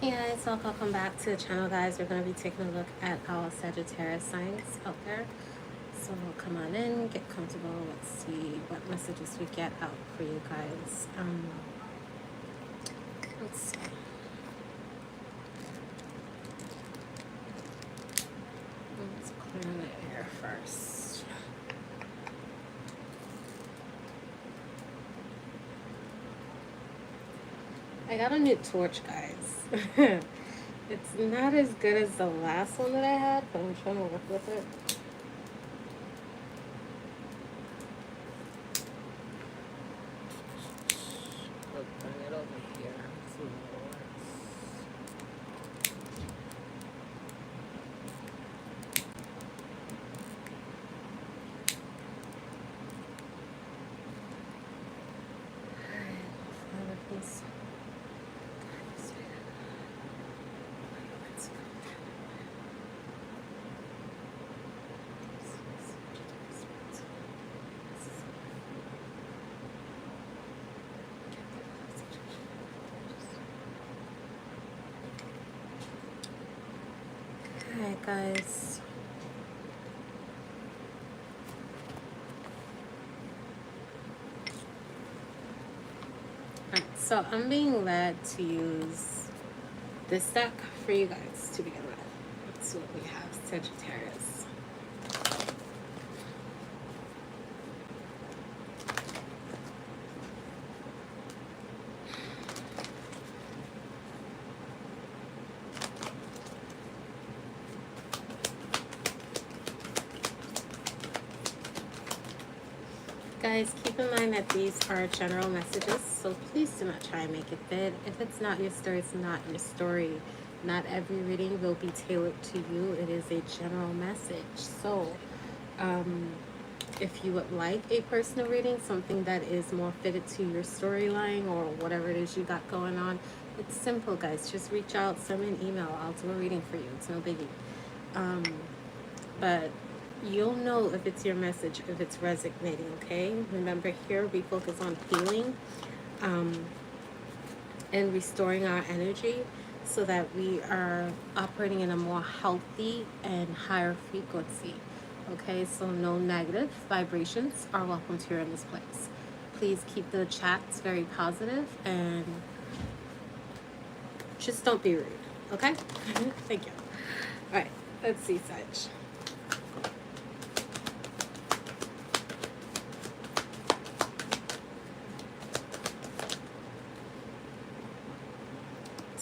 Hey guys, welcome back to the channel, guys. We're going to be taking a look at our Sagittarius signs out there. So come on in, get comfortable. Let's see what messages we get out for you guys. Let's see. Let's clear the air first. I got a new torch, guys. It's not as good as the last one that I had, but I'm trying to work with it. I'll bring it over here. See what works. Alright, guys. Alright, so I'm being led to use this deck for you guys to begin with. That's what we have, Sagittarius. Guys, keep in mind that these are general messages, so please do not try and make it fit. If it's not your story, it's not your story. Not every reading will be tailored to you. It is a general message. So, if you would like a personal reading, something that is more fitted to your storyline or whatever it is you got going on, it's simple, guys. Just reach out, send me an email. I'll do a reading for you. It's no biggie. But you'll know if it's your message, if it's resonating, okay? Remember, here we focus on healing and restoring our energy so that we are operating in a more healthy and higher frequency, okay? So no negative vibrations are welcomed here in this place. Please keep the chats very positive and just don't be rude, okay? Thank you. All right, let's see, Sag.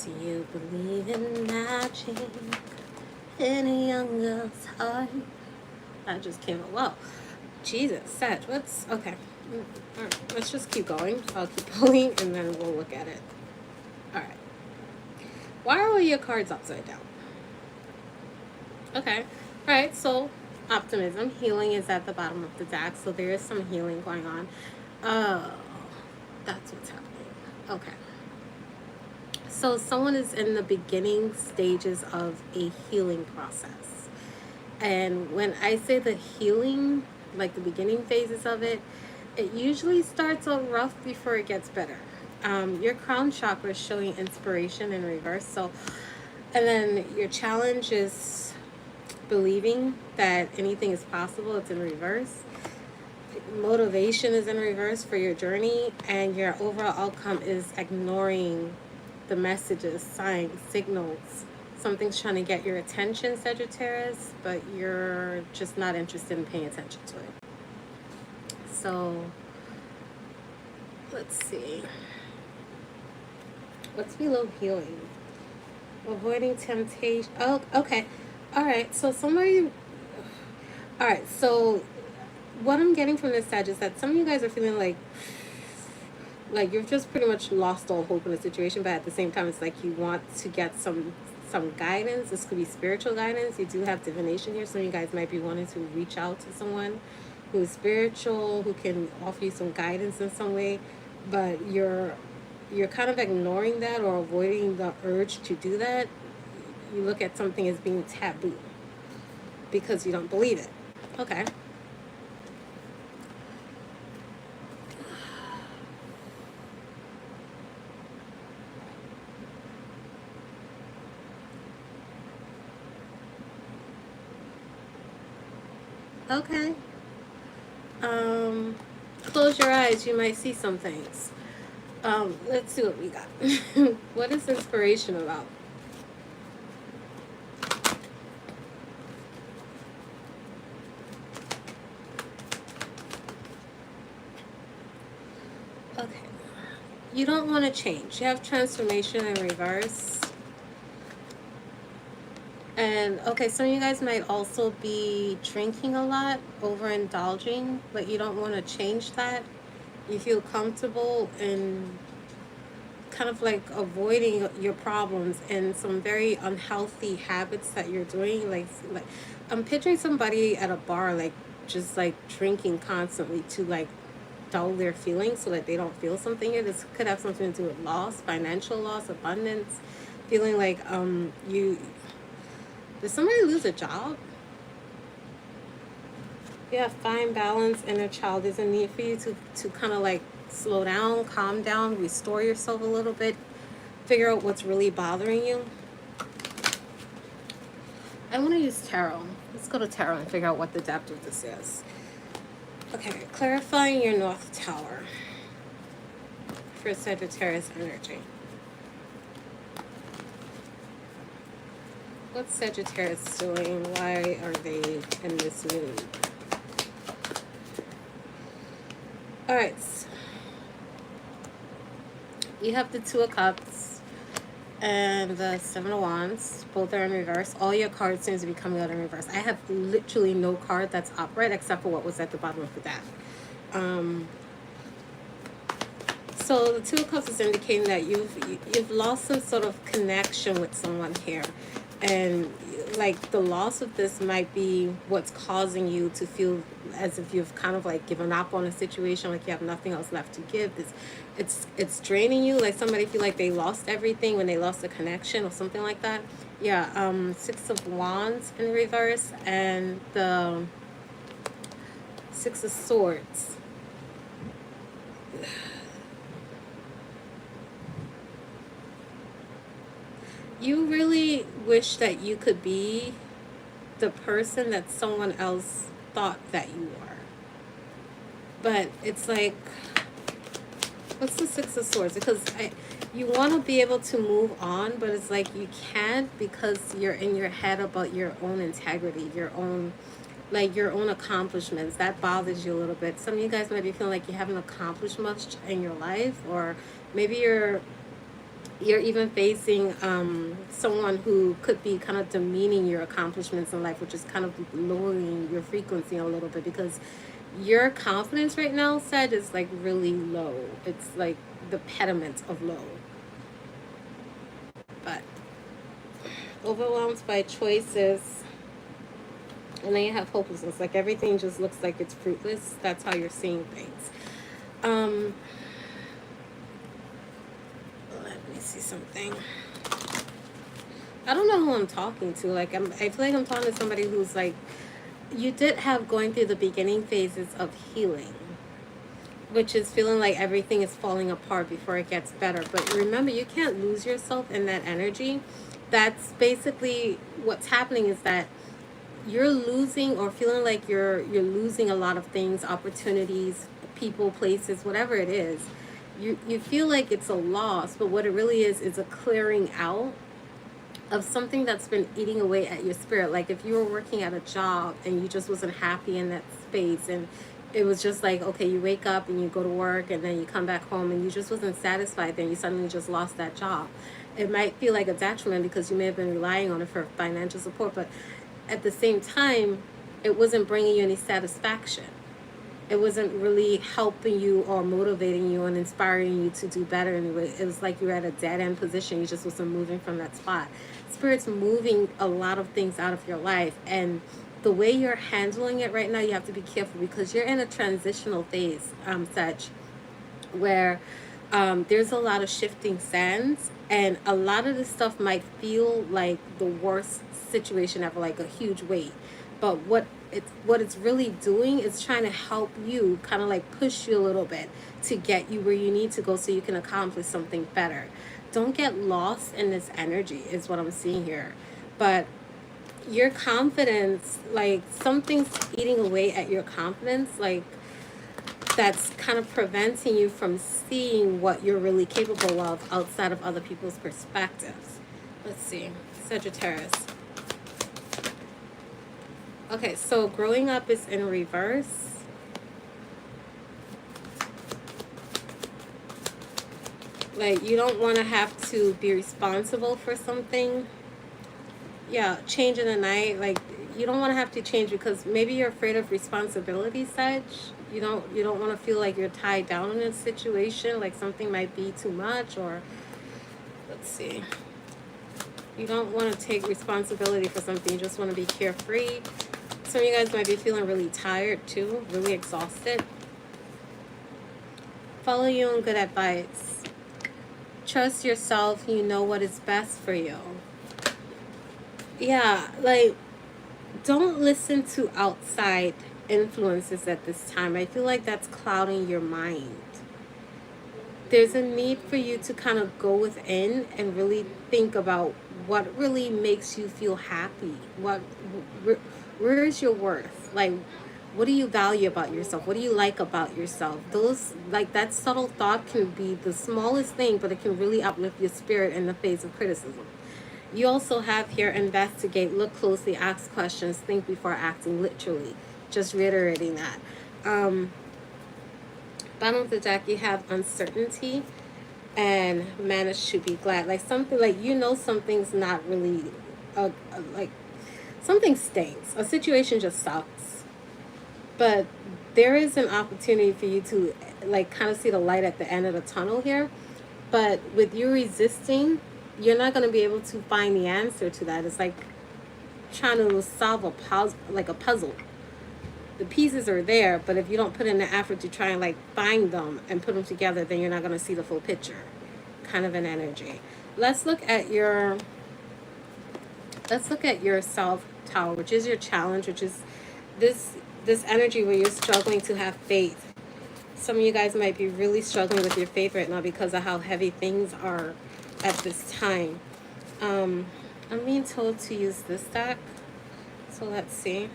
Do you believe in magic in a young girl's heart? That just came out. Well, Jesus, Sag, what's okay? All right, let's just keep going. I'll keep pulling and then we'll look at it. All right. Why are all your cards upside down? Okay. All right. So optimism, healing is at the bottom of the deck. So there is some healing going on. Oh, that's what's happening. Okay. So someone is in the beginning stages of a healing process. And when I say the healing, like the beginning phases of it, it usually starts out rough before it gets better. Your crown chakra is showing inspiration in reverse. So, and then your challenge is believing that anything is possible. It's in reverse. Motivation is in reverse for your journey, and your overall outcome is ignoring the messages, signs, signals. Something's trying to get your attention, Sagittarius, but you're just not interested in paying attention to it. So let's see. What's below healing? Avoiding temptation. Oh, okay. All right. So somebody. All right. So what I'm getting from this, Sag, is that some of you guys are feeling like you've just pretty much lost all hope in the situation, but at the same time, it's like you want to get some guidance. This could be spiritual guidance. You do have divination here. Some of you guys might be wanting to reach out to someone who is spiritual, who can offer you some guidance in some way, but you're kind of ignoring that or avoiding the urge to do that. You look at something as being taboo because you don't believe it. Okay. Okay. Close your eyes, you might see some things. Let's see what we got. What is inspiration about? Okay. You don't want to change. You have transformation in reverse. And okay, some of you guys might also be drinking a lot, overindulging, but you don't want to change that. You feel comfortable in kind of like avoiding your problems and some very unhealthy habits that you're doing. Like I'm picturing somebody at a bar, like just like drinking constantly to like dull their feelings so that they don't feel something here. This could have something to do with loss, financial loss, abundance, feeling like you did somebody lose a job? Yeah, find balance. Inner child. There's a need for you to kind of like slow down, calm down, restore yourself a little bit, figure out what's really bothering you. I want to use tarot. Let's go to tarot and figure out what the depth of this is. Okay, clarifying your North Tower for Sagittarius energy. What's Sagittarius doing? Why are they in this mood? All right. You have the Two of Cups and the Seven of Wands. Both are in reverse. All your cards seem to be coming out in reverse. I have literally no card that's upright except for what was at the bottom of the deck. So the Two of Cups is indicating that you've lost some sort of connection with someone here. And like the loss of this might be what's causing you to feel as if you've kind of like given up on a situation, like you have nothing else left to give. It's draining you, like somebody feel like they lost everything when they lost a connection or something like that. Yeah, Six of Wands in reverse and the Six of Swords. You really wish that you could be the person that someone else thought that you were. But it's like, what's the Six of Swords? Because you want to be able to move on, but it's like you can't because you're in your head about your own integrity, your own accomplishments. That bothers you a little bit. Some of you guys might be feeling like you haven't accomplished much in your life, or maybe you're even facing someone who could be kind of demeaning your accomplishments in life, which is kind of lowering your frequency a little bit, because your confidence right now, Sag, is like really low. It's like the pediment of low. But overwhelmed by choices, and then you have hopelessness. Like everything just looks like it's fruitless. That's how you're seeing things. See something. I don't know who I'm talking to. Like I feel like I'm talking to somebody who's like, you did have going through the beginning phases of healing, which is feeling like everything is falling apart before it gets better. But remember, you can't lose yourself in that energy. That's basically what's happening, is that you're losing or feeling like you're losing a lot of things, opportunities, people, places, whatever it is. You feel like it's a loss, but what it really is a clearing out of something that's been eating away at your spirit. Like if you were working at a job and you just wasn't happy in that space, and it was just like, okay, you wake up and you go to work and then you come back home and you just wasn't satisfied, then you suddenly just lost that job. It might feel like a detriment because you may have been relying on it for financial support, but at the same time, it wasn't bringing you any satisfaction. It wasn't really helping you or motivating you and inspiring you to do better. And it was like you were at a dead-end position. You just wasn't moving from that spot. Spirit's moving a lot of things out of your life. And the way you're handling it right now, you have to be careful because you're in a transitional phase, Sag, where there's a lot of shifting sands. And a lot of this stuff might feel like the worst situation ever, like a huge weight. But what it's really doing is trying to help you, kind of like push you a little bit to get you where you need to go so you can accomplish something better. Don't get lost in this energy is what I'm seeing here. But your confidence, like something's eating away at your confidence, like that's kind of preventing you from seeing what you're really capable of outside of other people's perspectives. Let's see, Sagittarius. Okay, so growing up is in reverse. Like, you don't want to have to be responsible for something. Yeah, change in the night. Like, you don't want to have to change because maybe you're afraid of responsibility, Sag. You don't want to feel like you're tied down in a situation, like something might be too much, or let's see. You don't want to take responsibility for something. You just want to be carefree. Some of you guys might be feeling really tired too, really exhausted. Follow your own good advice. Trust yourself. You know what is best for you. Yeah, like, don't listen to outside influences at this time. I feel like that's clouding your mind. There's a need for you to kind of go within and really think about what really makes you feel happy. Where is your worth? Like, what do you value about yourself? What do you like about yourself? Those, like, that subtle thought can be the smallest thing, but it can really uplift your spirit in the face of criticism. You also have here investigate, look closely, ask questions, think before acting, literally. Just reiterating that. Bottom of the deck, you have uncertainty and man should be glad. Like something, like, you know, something's not really, like, something stinks. A situation just sucks. But there is an opportunity for you to, like, kind of see the light at the end of the tunnel here. But with you resisting, you're not going to be able to find the answer to that. It's like trying to solve a puzzle, like a puzzle. The pieces are there, but if you don't put in the effort to try and, like, find them and put them together, then you're not going to see the full picture. Kind of an energy. Let's look at your self-tower, which is your challenge, which is this energy where you're struggling to have faith. Some of you guys might be really struggling with your faith right now because of how heavy things are at this time. I'm being told to use this deck, so let's see.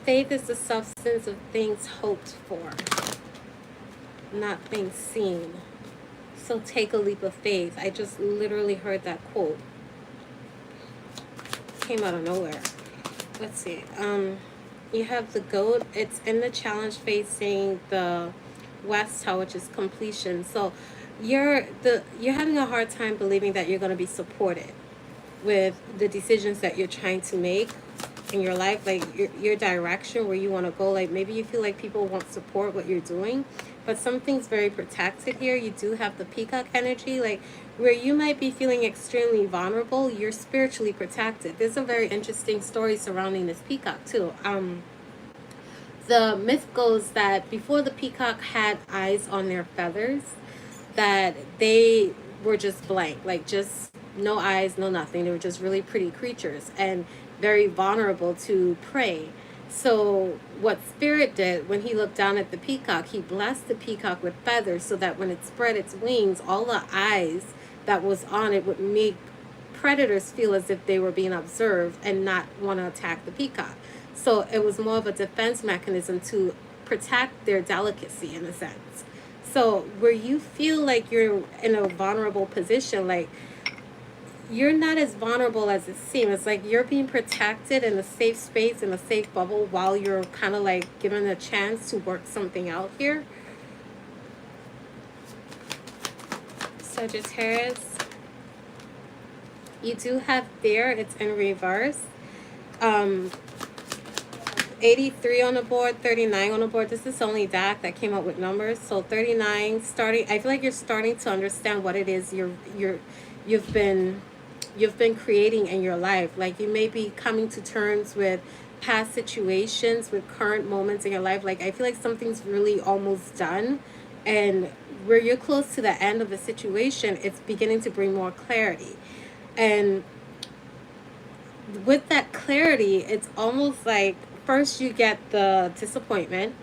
Faith is the substance of things hoped for, not things seen. So take a leap of faith. I just literally heard that quote. Came out of nowhere. Let's see. You have the goat. It's in the challenge facing the West Tower, which is completion. So you're having a hard time believing that you're going to be supported with the decisions that you're trying to make in your life, like your direction, where you want to go. Like, maybe you feel like people won't support what you're doing, but something's very protected here. You do have the peacock energy, like, where you might be feeling extremely vulnerable, you're spiritually protected. There's a very interesting story surrounding this peacock too. The myth goes that before the peacock had eyes on their feathers, that they were just blank, like just no eyes, no nothing. They were just really pretty creatures and very vulnerable to prey. So what Spirit did when he looked down at the peacock, he blessed the peacock with feathers so that when it spread its wings, all the eyes that was on it would make predators feel as if they were being observed and not want to attack the peacock. So it was more of a defense mechanism to protect their delicacy in a sense. So where you feel like you're in a vulnerable position, like, you're not as vulnerable as it seems. It's like you're being protected in a safe space, in a safe bubble, while you're kind of like given a chance to work something out here. Sagittarius, you do have there, it's in reverse. 83 on the board, 39 on the board. This is the only deck that came up with numbers. So 39, starting, I feel like you're starting to understand what it is you've been creating in your life. Like, you may be coming to terms with past situations, with current moments in your life. Like, I feel like something's really almost done, and where you're close to the end of a situation, it's beginning to bring more clarity. And with that clarity, it's almost like first you get the disappointment,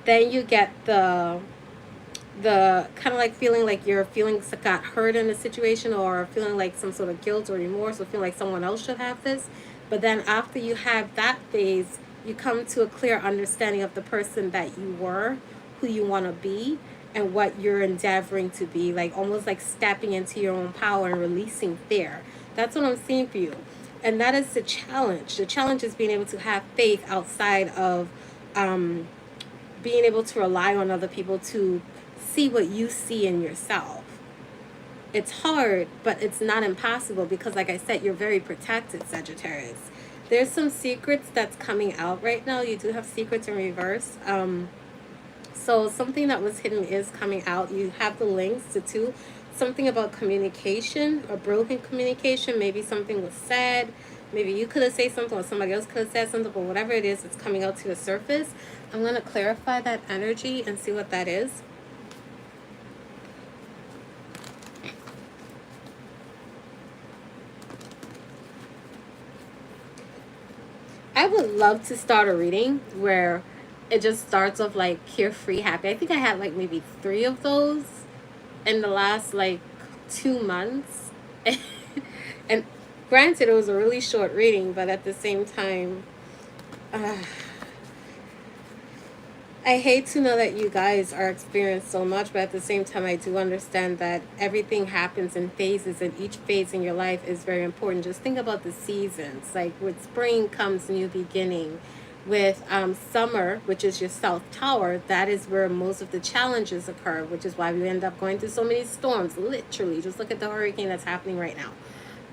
Then you get the kind of like feeling like your feelings got hurt in a situation, or feeling like some sort of guilt or remorse, or feeling like someone else should have this. But then after you have that phase, you come to a clear understanding of the person that you were, who you want to be, and what you're endeavoring to be, like almost like stepping into your own power and releasing fear. That's what I'm seeing for you. And that is the challenge. The challenge is being able to have faith outside of being able to rely on other people to see what you see in yourself. It's hard, but it's not impossible, because like I said, you're very protected, Sagittarius. There's some secrets that's coming out right now. You do have secrets in reverse. So something that was hidden is coming out. You have the links to two. Something about communication or broken communication. Maybe something was said. Maybe you could have said something, or somebody else could have said something, but whatever it is, it's coming out to the surface. I'm going to clarify that energy and see what that is. I would love to start a reading where it just starts off like carefree, happy. I think I had like maybe 3 of those in the last like 2 months. And granted, it was a really short reading, but at the same time, I hate to know that you guys are experiencing so much, but at the same time, I do understand that everything happens in phases, and each phase in your life is very important. Just think about the seasons. Like with spring comes new beginning. With summer, which is your south tower, that is where most of the challenges occur, which is why we end up going through so many storms. Literally, just look at the hurricane that's happening right now.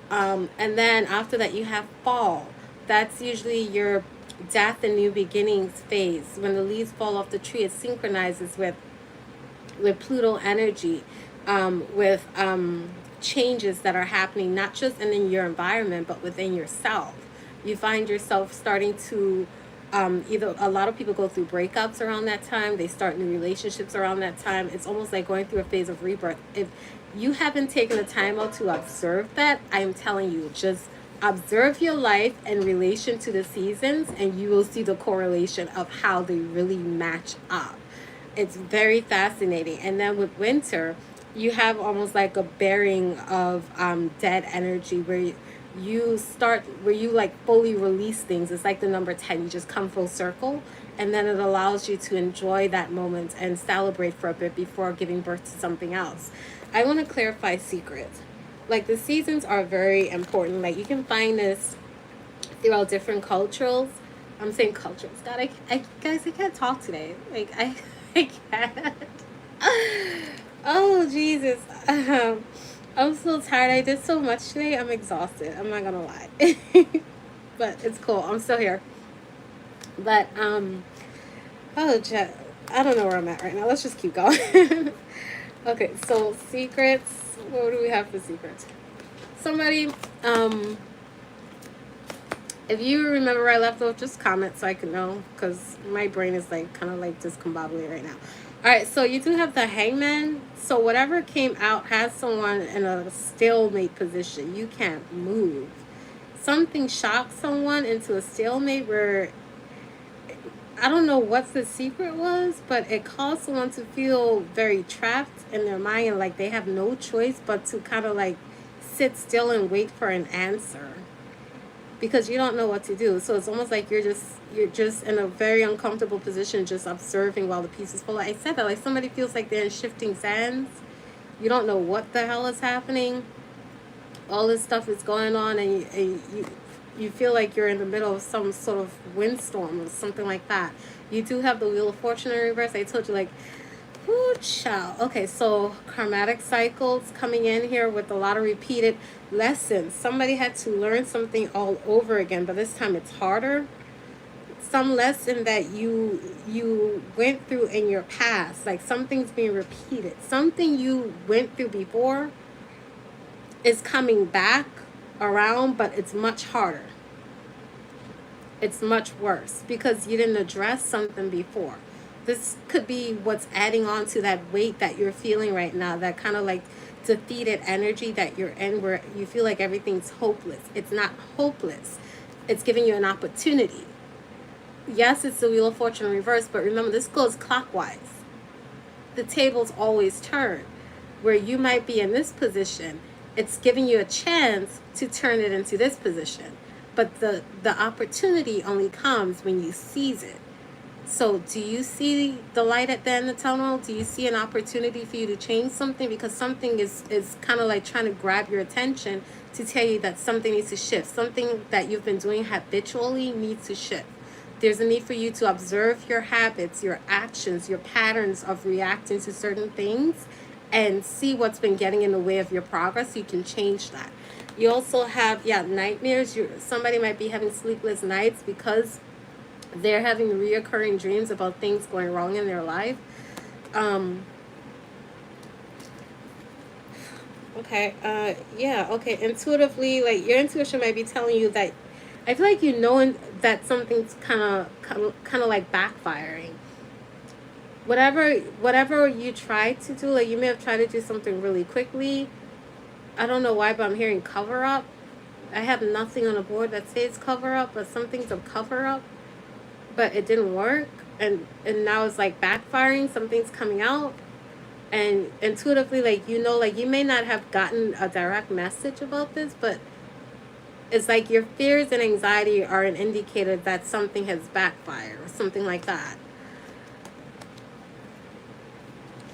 And then after that, you have fall. That's usually your death and new beginnings phase. When the leaves fall off the tree, it synchronizes with Pluto energy, with changes that are happening, not just in your environment, but within yourself. You find yourself starting to either, a lot of people go through breakups around that time. They start new relationships around that time. It's almost like going through a phase of rebirth. If you haven't taken the time out to observe that, I'm telling you, just observe your life in relation to the seasons, and you will see the correlation of how they really match up. It's very fascinating. And then with winter, you have almost like a bearing of dead energy, where you like fully release things. It's like the number 10. You just come full circle, and then it allows you to enjoy that moment and celebrate for a bit before giving birth to something else. I want to clarify secrets. Like the seasons are very important. Like you can find this throughout different cultures. I'm saying cultures. God, guys, I can't talk today. Like I can't. Oh Jesus. I'm so tired. I did so much today. I'm exhausted. I'm not gonna lie. But it's cool. I'm still here. But I don't know where I'm at right now. Let's just keep going. Okay, so secrets. What do we have for secrets? Somebody, if you remember where I left off, just comment so I can know, because my brain is like kind of like discombobulated right now. All right, so you do have the Hangman. So whatever came out has someone in a stalemate position. You can't move. Something shocked someone into a stalemate where, I don't know what the secret was, but it caused someone to feel very trapped in their mind, and like they have no choice but to kind of like sit still and wait for an answer, because you don't know what to do. So it's almost like you're just in a very uncomfortable position, just observing while the pieces fall. I said that, like somebody feels like they're in shifting sands. You don't know what the hell is happening. All this stuff is going on, and you feel like you're in the middle of some sort of windstorm or something like that. You do have the Wheel of Fortune in reverse. I told you, like, whoo, child. Okay, so karmatic cycles coming in here with a lot of repeated lessons. Somebody had to learn something all over again, but this time it's harder. Some lesson that you went through in your past, like something's being repeated. Something you went through before is coming back around, but it's much harder. It's much worse because you didn't address something before. This could be what's adding on to that weight that you're feeling right now, that kind of like defeated energy that you're in, where you feel like everything's hopeless. It's not hopeless. It's giving you an opportunity. yes, it's the Wheel of Fortune reverse, but remember, this goes clockwise. The tables always turn. Where you might be in this position, it's giving you a chance to turn it into this position. But the opportunity only comes when you seize it. So do you see the light at the end of the tunnel? Do you see an opportunity for you to change something? Because something is kind of like trying to grab your attention to tell you that something needs to shift. Something that you've been doing habitually needs to shift. There's a need for you to observe your habits, your actions, your patterns of reacting to certain things, and see what's been getting in the way of your progress so you can change that. You also have, nightmares. Somebody might be having sleepless nights because they're having reoccurring dreams about things going wrong in their life. Okay, intuitively, like your intuition might be telling you that, I feel like you know that something's kind of like backfiring. Whatever you try to do, like you may have tried to do something really quickly. I don't know why, but I'm hearing cover up. I have nothing on the board that says cover up, but something's a cover up, but it didn't work, and now it's like backfiring. Something's coming out, and intuitively, like like you may not have gotten a direct message about this, but it's like your fears and anxiety are an indicator that something has backfired or something like that.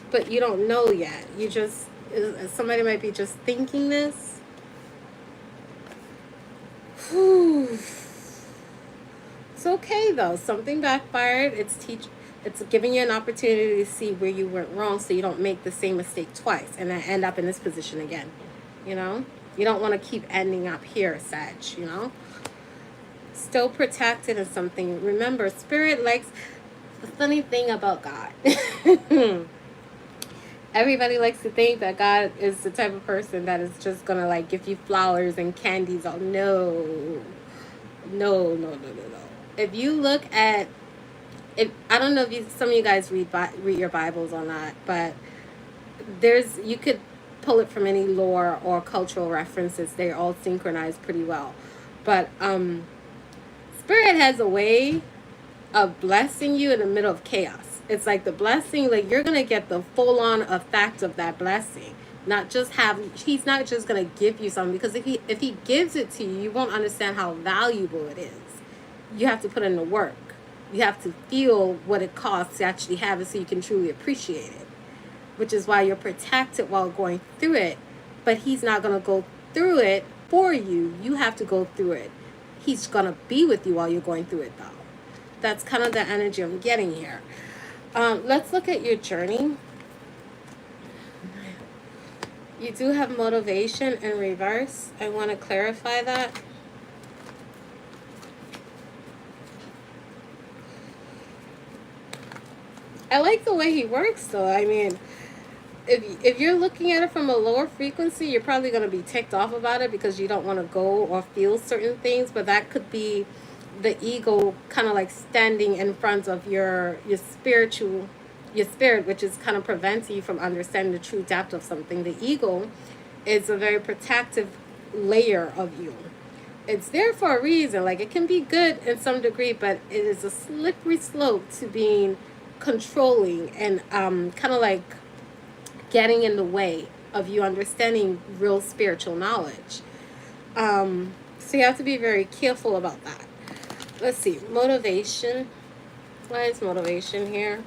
But you don't know yet. You just, somebody might be just thinking this. Whew. It's okay though. Something backfired. It's giving you an opportunity to see where you went wrong so you don't make the same mistake twice and then end up in this position again. You know? You don't want to keep ending up here, Sag, you know? Still protected in something. Remember, Spirit likes, the funny thing about God. Everybody likes to think that God is the type of person that is just going to like give you flowers and candies. Oh, no. No. If you look at, I don't know if some of you guys read your Bibles or not, but you could pull it from any lore or cultural references. They're all synchronized pretty well. But Spirit has a way of blessing you in the middle of chaos. It's like the blessing, like you're going to get the full-on effect of that blessing. He's not just going to give you something, because if he gives it to you, you won't understand how valuable it is. You have to put in the work. You have to feel what it costs to actually have it so you can truly appreciate it, which is why you're protected while going through it. But he's not going to go through it for you. You have to go through it. He's going to be with you while you're going through it, though. That's kind of the energy I'm getting here. Let's look at your journey. You do have motivation in reverse. I want to clarify that. I like the way he works, though. I mean, if you're looking at it from a lower frequency, you're probably going to be ticked off about it because you don't want to go or feel certain things. But that could be the ego kind of like standing in front of your spirit, which is kind of preventing you from understanding the true depth of something. The ego is a very protective layer of you. It's there for a reason. Like, it can be good in some degree, but it is a slippery slope to being controlling and kind of like getting in the way of you understanding real spiritual knowledge. So you have to be very careful about that. Let's see, motivation. Why is motivation here?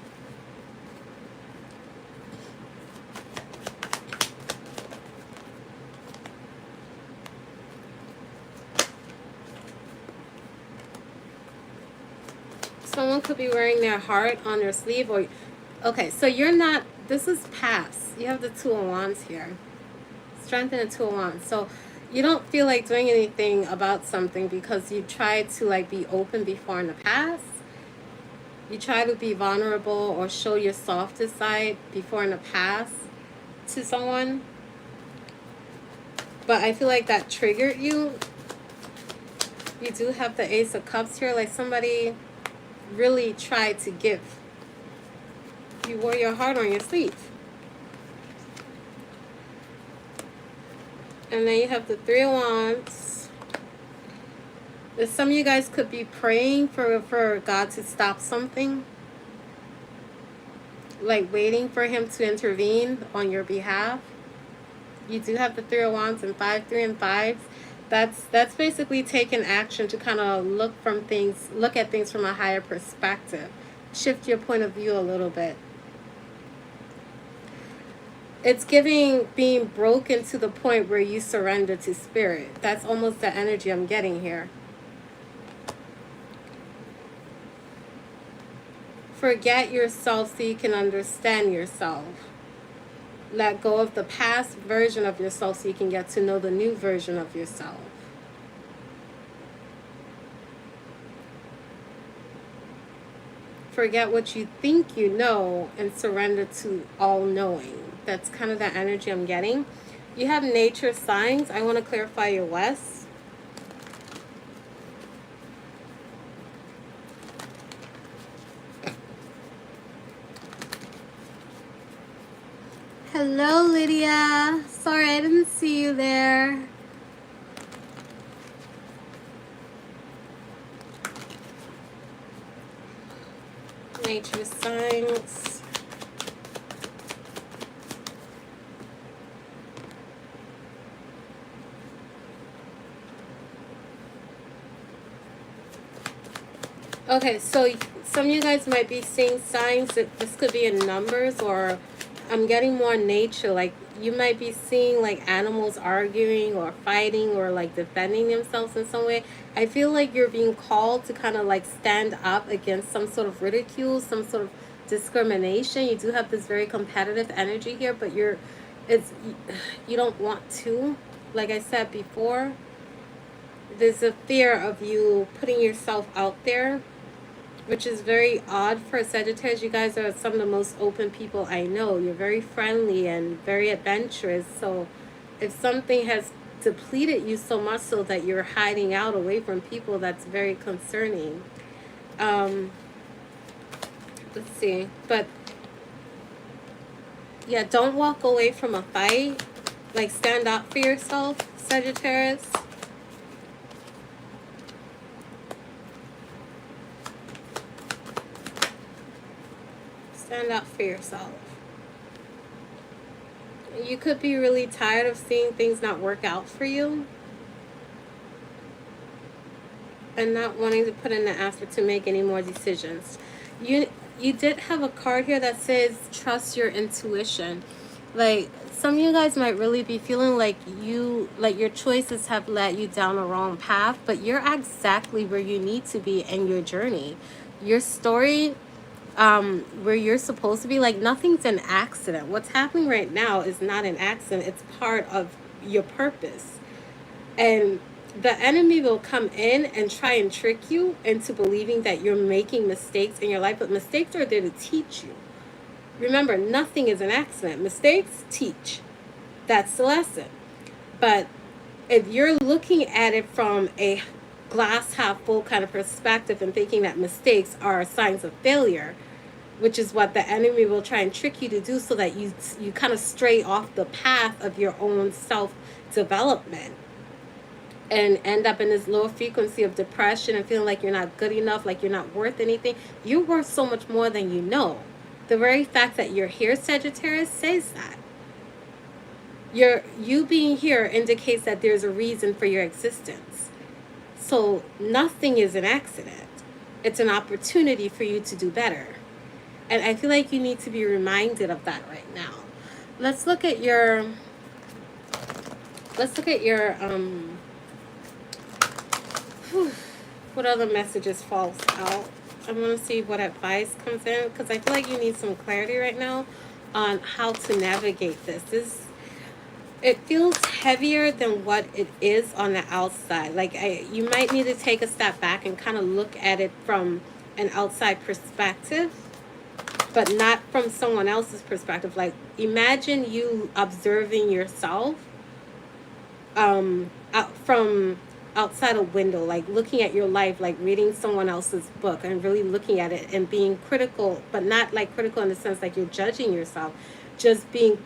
Someone could be wearing their heart on their sleeve, or okay, so you're not, this is past. You have the Two of Wands here. Strength and the Two of Wands. So you don't feel like doing anything about something because you tried to like be open before in the past. You try to be vulnerable or show your softest side before in the past to someone. But I feel like that triggered you. You do have the Ace of Cups here. Like somebody really tried to give. You wore your heart on your sleeve. And then you have the Three of Wands. Some of you guys could be praying for God to stop something, like waiting for him to intervene on your behalf. You do have the 3 of Wands and 3 and 5s. That's basically taking action to kind of look at things from a higher perspective. Shift your point of view a little bit. It's being broken to the point where you surrender to spirit. That's almost the energy I'm getting here. Forget yourself so you can understand yourself. Let go of the past version of yourself so you can get to know the new version of yourself. Forget what you think you know and surrender to all-knowing. That's kind of the energy I'm getting. You have nature signs. I want to clarify your West. Hello, Lydia. Sorry, I didn't see you there. Nature signs. Okay, so some of you guys might be seeing signs that this could be in numbers, or I'm getting more nature. Like you might be seeing like animals arguing or fighting or like defending themselves in some way. I feel like you're being called to kind of like stand up against some sort of ridicule, some sort of discrimination. You do have this very competitive energy here, but you don't want to. Like I said before, there's a fear of you putting yourself out there, which is very odd for Sagittarius. You guys are some of the most open people I know. You're very friendly and very adventurous. So if something has depleted you so much so that you're hiding out away from people, that's very concerning. Let's see. But yeah, don't walk away from a fight. Like stand up for yourself, Sagittarius. Stand up for yourself. You could be really tired of seeing things not work out for you and not wanting to put in the effort to make any more decisions. You did have a card here that says trust your intuition. Like some of you guys might really be feeling like your choices have led you down a wrong path, but you're exactly where you need to be in your journey. Your story, where you're supposed to be, like nothing's an accident. What's happening right now is not an accident. It's part of your purpose. And the enemy will come in and try and trick you into believing that you're making mistakes in your life, but mistakes are there to teach you. Remember, nothing is an accident. Mistakes teach. That's the lesson. But if you're looking at it from a glass half full kind of perspective and thinking that mistakes are signs of failure, which is what the enemy will try and trick you to do, so that you kind of stray off the path of your own self-development and end up in this low frequency of depression and feeling like you're not good enough, like you're not worth anything. You're worth so much more than you know. The very fact that you're here, Sagittarius, says that. You being here indicates that there's a reason for your existence. So nothing is an accident. It's an opportunity for you to do better. And I feel like you need to be reminded of that right now. Let's look at your what other messages falls out. I want to see what advice comes in, because I feel like you need some clarity right now on how to navigate this. It feels heavier than what it is on the outside. Like you might need to take a step back and kind of look at it from an outside perspective, but not from someone else's perspective. Like imagine you observing yourself out from outside a window, like looking at your life, like reading someone else's book and really looking at it and being critical, but not like critical in the sense like you're judging yourself, just being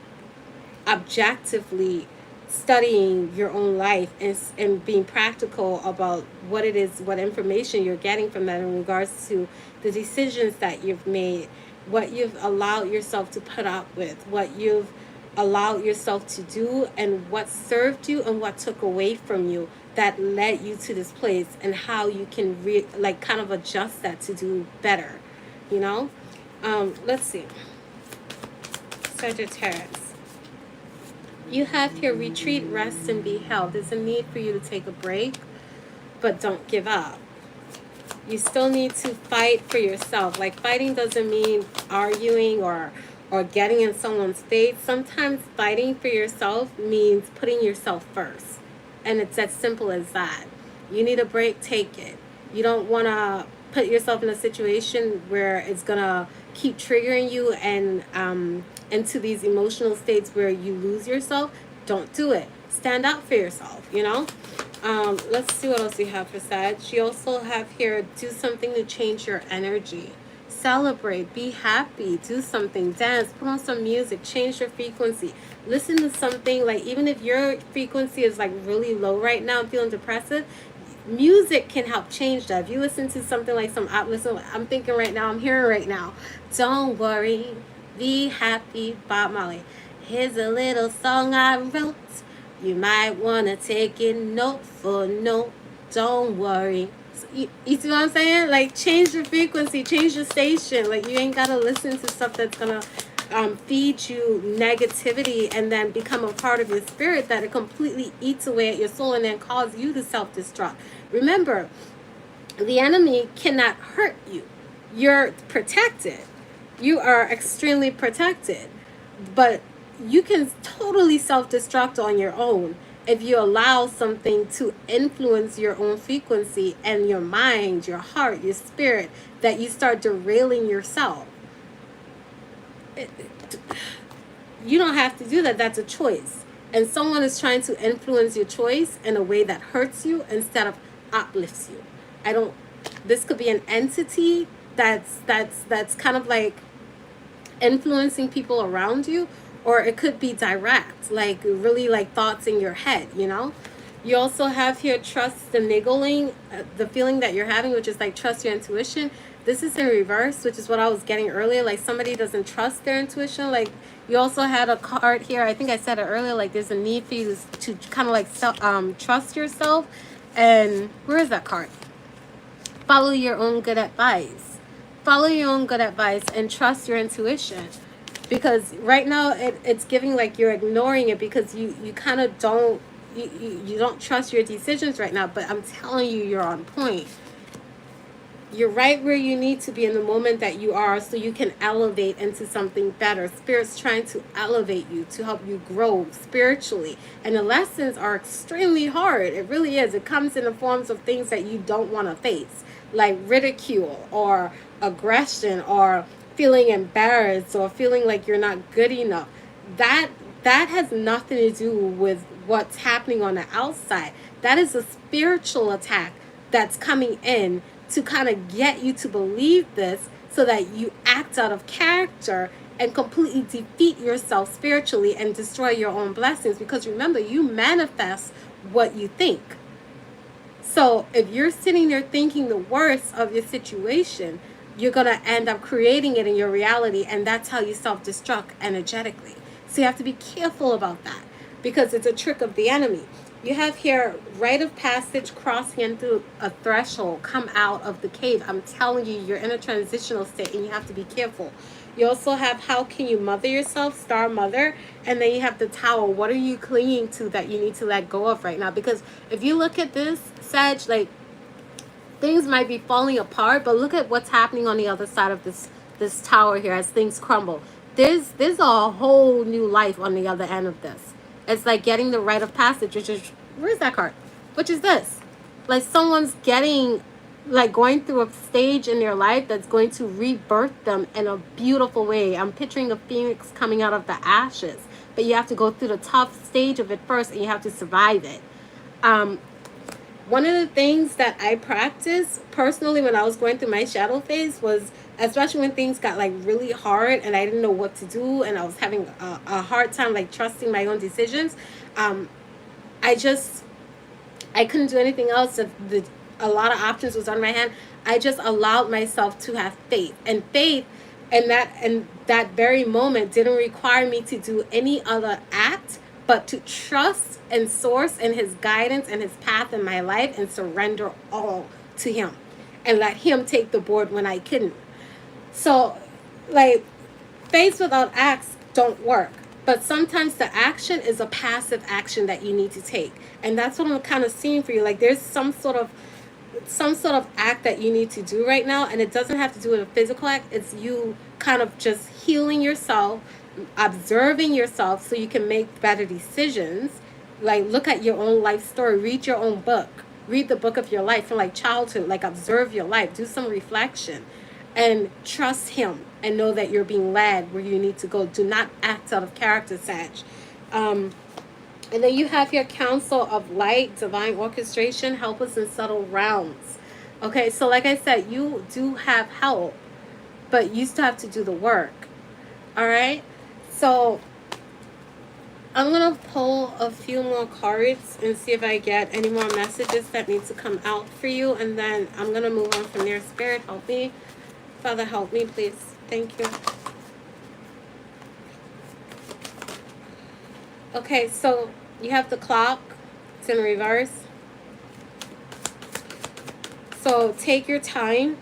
objectively studying your own life and being practical about what it is, what information you're getting from that in regards to the decisions that you've made, what you've allowed yourself to put up with, what you've allowed yourself to do, and what served you and what took away from you that led you to this place, and how you can like kind of adjust that to do better, you know. Let's see, Sagittarius, you have here retreat, rest, and be held. There's a need for you to take a break, but don't give up. You still need to fight for yourself. Like, fighting doesn't mean arguing or getting in someone's face. Sometimes fighting for yourself means putting yourself first. And it's as simple as that. You need a break, take it. You don't want to put yourself in a situation where it's going to keep triggering you and into these emotional states where you lose yourself. Don't do it. Stand up for yourself, you know. Let's see what else we have for Sag. You also have here, do something to change your energy. Celebrate, be happy, do something, dance, put on some music, change your frequency. Listen to something, like, even if your frequency is like really low right now and feeling depressive, music can help change that. If you listen to something like I'm thinking right now, I'm hearing right now, Don't Worry, Be Happy, Bob Marley. Here's a little song I wrote. You might want to take it note for note. Don't worry. So you see what I'm saying? Like, change your frequency, change your station. Like, you ain't got to listen to stuff that's going to feed you negativity and then become a part of your spirit that it completely eats away at your soul and then cause you to self-destruct. Remember, the enemy cannot hurt you. You're protected. You are extremely protected. But you can totally self-destruct on your own if you allow something to influence your own frequency and your mind, your heart, your spirit, that you start derailing yourself. You don't have to do that. That's a choice. And someone is trying to influence your choice in a way that hurts you instead of uplifts you. This could be an entity that's kind of like influencing people around you, or it could be direct, like really like thoughts in your head, you know. You also have here trust the niggling, the feeling that you're having, which is like trust your intuition. This is in reverse, which is what I was getting earlier. Like, somebody doesn't trust their intuition. Like, you also had a card here, I think I said it earlier, like there's a need for you to kind of like trust yourself. And where is that card? Follow your own good advice. Follow your own good advice and trust your intuition. Because right now it's giving like you're ignoring it because you kind of don't, you don't trust your decisions right now. But I'm telling you, you're on point. You're right where you need to be in the moment that you are, so you can elevate into something better. Spirit's trying to elevate you, to help you grow spiritually. And the lessons are extremely hard. It really is. It comes in the forms of things that you don't want to face, like ridicule or aggression or feeling embarrassed or feeling like you're not good enough. That has nothing to do with what's happening on the outside. That is a spiritual attack that's coming in to kind of get you to believe this, so that you act out of character and completely defeat yourself spiritually and destroy your own blessings. Because remember, you manifest what you think. So if you're sitting there thinking the worst of your situation, you're going to end up creating it in your reality, and that's how you self-destruct energetically. So you have to be careful about that, because it's a trick of the enemy. You have here rite of passage, crossing into a threshold, come out of the cave. I'm telling you, you're in a transitional state and you have to be careful. You also have how can you mother yourself, star mother, and then you have the Tower. What are you clinging to that you need to let go of right now? Because if you look at this, Sag, like, things might be falling apart, but look at what's happening on the other side of this tower here as things crumble. There's a whole new life on the other end of this. It's like getting the rite of passage, which is, where's that card? Which is this. Like, someone's getting, like, going through a stage in their life that's going to rebirth them in a beautiful way. I'm picturing a phoenix coming out of the ashes, but you have to go through the tough stage of it first, and you have to survive it. One of the things that I practiced personally when I was going through my shadow phase was, especially when things got like really hard and I didn't know what to do and I was having a hard time like trusting my own decisions, I couldn't do anything else. A lot of options was on my hand. I just allowed myself to have faith. And faith and that very moment didn't require me to do any other act but to trust and source in his guidance and his path in my life and surrender all to him and let him take the board when I couldn't. So, like, faith without acts don't work. But sometimes the action is a passive action that you need to take. And that's what I'm kind of seeing for you. Like, there's some sort of act that you need to do right now, and it doesn't have to do with a physical act. It's you kind of just healing yourself, observing yourself so you can make better decisions. Like, look at your own life story, read your own book, read the book of your life from like childhood, like observe your life, do some reflection, and trust him and know that you're being led where you need to go. Do not act out of character, Sag. And then you have your council of light, divine orchestration, help us in subtle realms. Okay, so like I said, you do have help, but you still have to do the work. All right, so I'm going to pull a few more cards and see if I get any more messages that need to come out for you. And then I'm going to move on from there. Spirit, help me. Father, help me, please. Thank you. Okay, so you have the clock. It's in reverse. So take your time.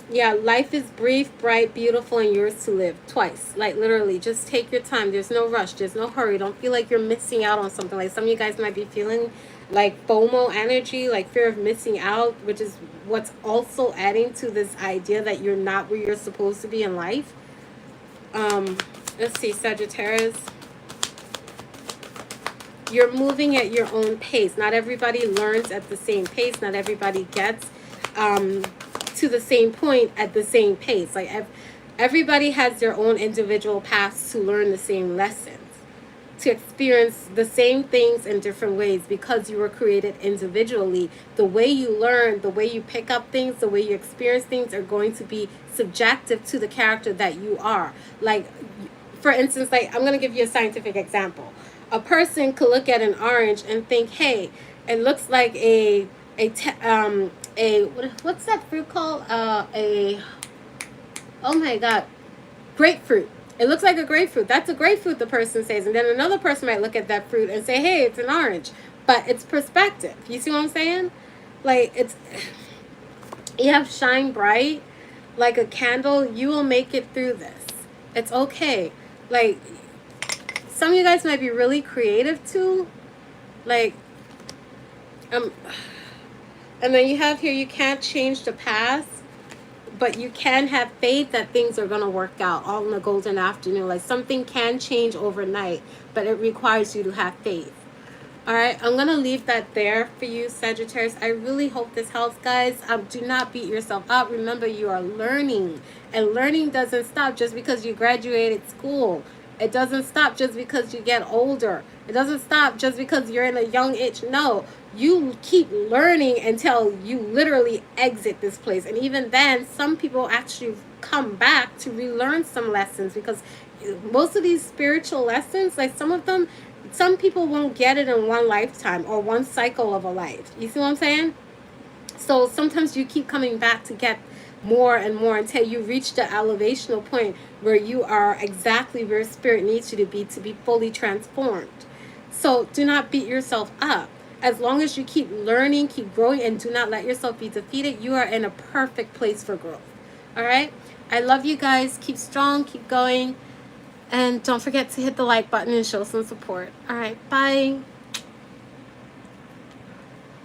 Yeah, life is brief, bright, beautiful, and yours to live. Twice. Like, literally, just take your time. There's no rush. There's no hurry. Don't feel like you're missing out on something. Like, some of you guys might be feeling like FOMO energy, like fear of missing out, which is what's also adding to this idea that you're not where you're supposed to be in life. Let's see, Sagittarius. You're moving at your own pace. Not everybody learns at the same pace. Not everybody gets to the same point at the same pace. Like, everybody has their own individual paths to learn the same lessons, to experience the same things in different ways, because you were created individually. The way you learn, the way you pick up things, the way you experience things are going to be subjective to the character that you are. Like, for instance, like, I'm going to give you a scientific example. A person could look at an orange and think, hey, it looks like what's that fruit called? Oh my God, grapefruit. It looks like a grapefruit. That's a grapefruit, the person says. And then another person might look at that fruit and say, hey, it's an orange. But it's perspective. You see what I'm saying? Like, you have shine bright like a candle. You will make it through this. It's okay. Like, some of you guys might be really creative too. Like, and then you have here, you can't change the past, but you can have faith that things are going to work out all in the golden afternoon. Like, something can change overnight, but it requires you to have faith. All right, I'm going to leave that there for you, Sagittarius. I really hope this helps, guys. Do not beat yourself up. Remember, you are learning, and learning doesn't stop just because you graduated school. It doesn't stop just because you get older. It doesn't stop just because you're in a young age. No, you keep learning until you literally exit this place. And even then, some people actually come back to relearn some lessons, because most of these spiritual lessons, like some of them, some people won't get it in one lifetime or one cycle of a life. You see what I'm saying? So sometimes you keep coming back to get more and more until you reach the elevational point where you are exactly where spirit needs you to be fully transformed. So do not beat yourself up. As long as you keep learning, keep growing, and do not let yourself be defeated, you are in a perfect place for growth. All right? I love you guys. Keep strong, keep going, and don't forget to hit the like button and show some support. All right, bye.